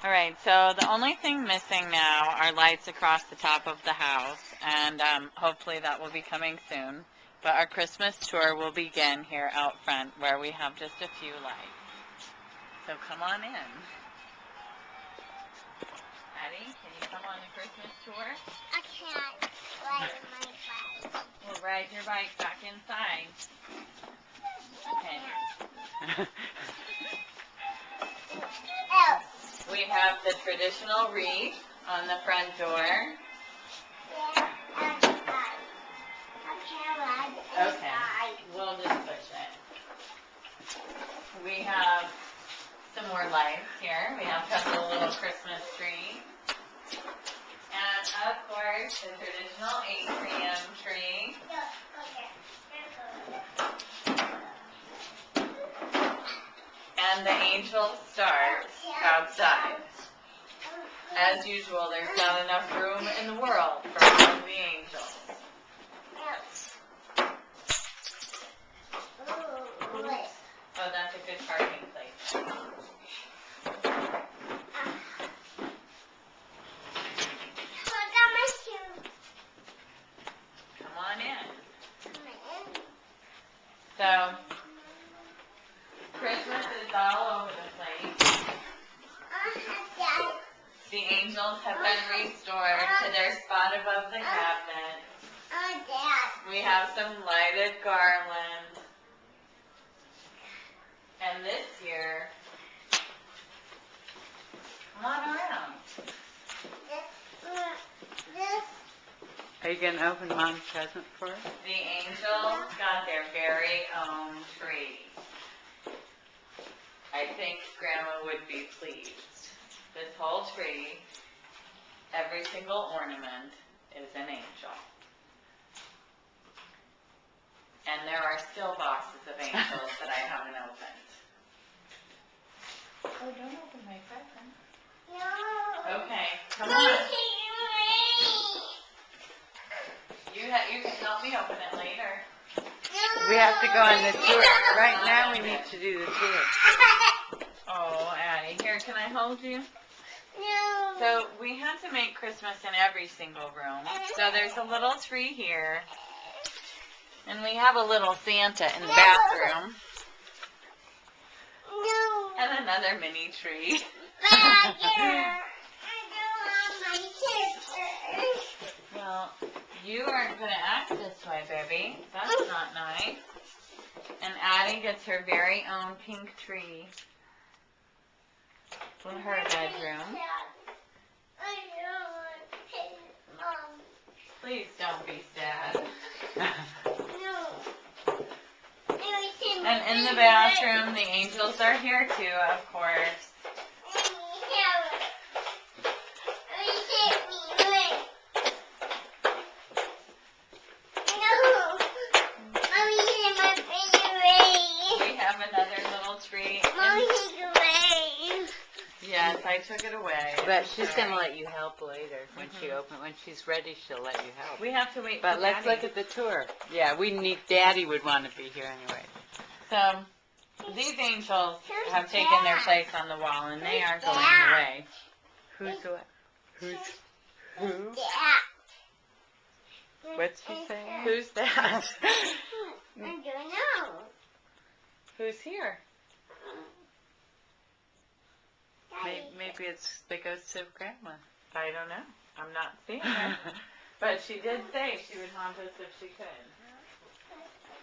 All right, so the only thing missing now are lights across the top of the house, and hopefully that will be coming soon. But our Christmas tour will begin here out front, where we have just a few lights. So come on in. Addie, can you come on the Christmas tour? I can't ride my bike. We'll ride your bike back inside. Okay. Oh. We have the traditional wreath on the front door. Yeah, I can't ride my Okay. bike. We'll just push it. We have some more lights here. We have a little Christmas tree. And of course, the traditional atrium tree. And the angel stars outside. As usual, there's not enough room in the world for all of the angels. Oh, that's a good parking place. Come on in. So, Christmas is all over the place. The angels have been restored to their spot above the cabinet. We have some lighted garland. And this year, come on around. Are you going to open Mom's present for us? The angels got their very own tree. I think Grandma would be pleased. This whole tree, every single ornament is an angel. And there are still boxes of angels that I haven't opened. Oh, don't open my present. No. Okay, come on. You can help me open it later. We have to go on the tour. Right now we need to do the tour. Oh, Addie, here, can I hold you? No. So we had to make Christmas in every single room. So there's a little tree here. And we have a little Santa in the bathroom. No. And another mini tree. I don't want my sister. Well, you aren't going to act this way, baby. That's not nice. And Addie gets her very own pink tree in her bedroom. I don't want pink, Mom. Please don't be sad. No. And in the bathroom, the angels are here too, of course. We have another little tree. Yes, I took it away. But she's going to let you help later when she opens. When she's ready, she'll let you help. We have to wait But for let's Daddy. look at the tour. Yeah, we need. Daddy would want to be here anyway. So, these angels have taken their place on the wall, and they aren't going away. Who's what? Who? What's she saying? Who's that? I don't know. Who's here? Maybe it's the ghost of Grandma. I don't know. I'm not seeing her. But she did say she would haunt us if she could.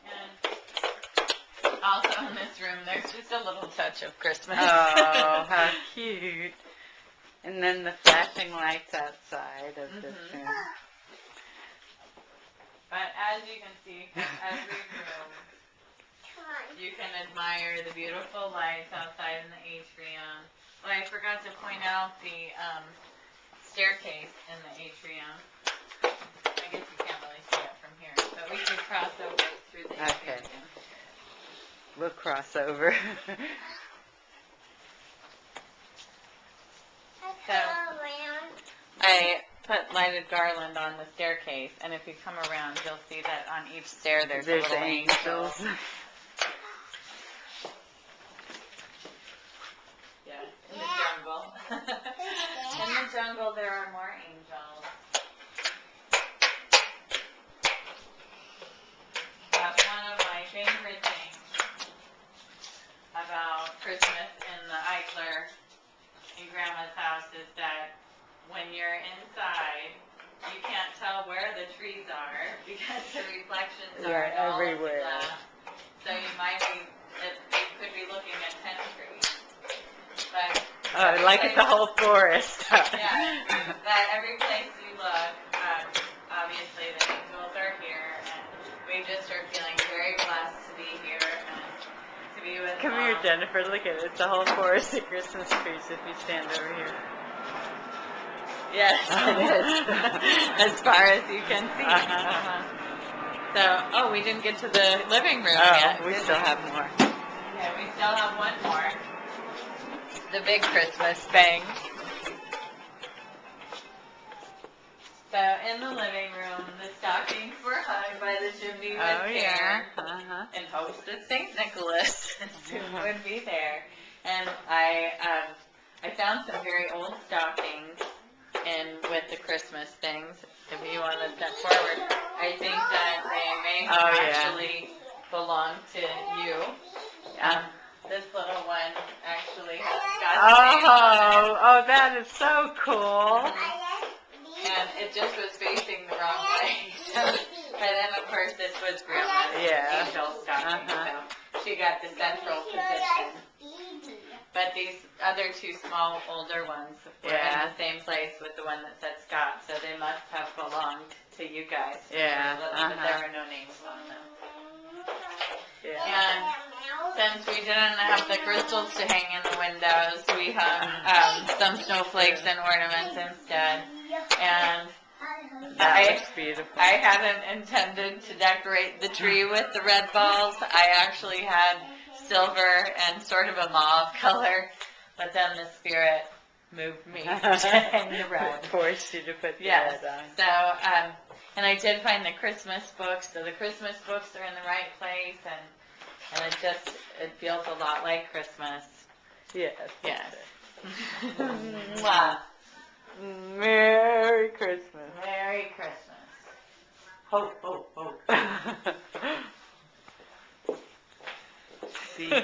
And also in this room, there's just a little touch of Christmas. Oh, how cute. And then the flashing lights outside of this room. But as you can see, from every room, you can admire the beautiful lights outside in the atrium. Oh, I forgot to point out the staircase in the atrium. I guess you can't really see it from here, but we could cross over through the atrium. Okay. We'll cross over. So, I put lighted garland on the staircase, and if you come around, you'll see that on each stair there's a little angel. Yeah, in the jungle. Grandma's house is that when you're inside, you can't tell where the trees are because the reflections are in all everywhere. of the glass. So you could be looking at 10 trees. But like it's the whole forest. yeah, but every place you look, obviously the angels are here, and we just are feeling very blessed to be here and to be with Come Mom. here, Jennifer. Look at it. It's a whole forest of Christmas trees if you stand over here. Yes, it is. As far as you can see. So, we didn't get to the living room yet. We still have more. Yeah, we still have one more. The big Christmas thing. So, in the living room, the stockings were hung by the chimney with care in hopes that St. Nicholas soon would be there. And I found some very old stockings with the Christmas things. If you want to step forward, I think that they may actually belong to you. This little one actually has Scott's name on it. Oh, that is so cool. And it just was facing the wrong way. But then, of course, this was Grandma's angel stocking, so she got the central position. But these other two small, older ones were in the same place with the one that said Scott, so they must have belonged to you guys. But there were no names on them. And since we didn't have the crystals to hang in the windows, we hung some snowflakes and ornaments instead. And That looks beautiful. I hadn't intended to decorate the tree with the red balls. I actually had silver and sort of a mauve color, but then the Spirit moved me to hang the red. Forced you to put the Yes. red on. So, and I did find the Christmas books, so the Christmas books are in the right place, and it feels a lot like Christmas. Yes. Yes. Mwah. Merry Christmas. Merry Christmas. Ho, ho, ho. See ya.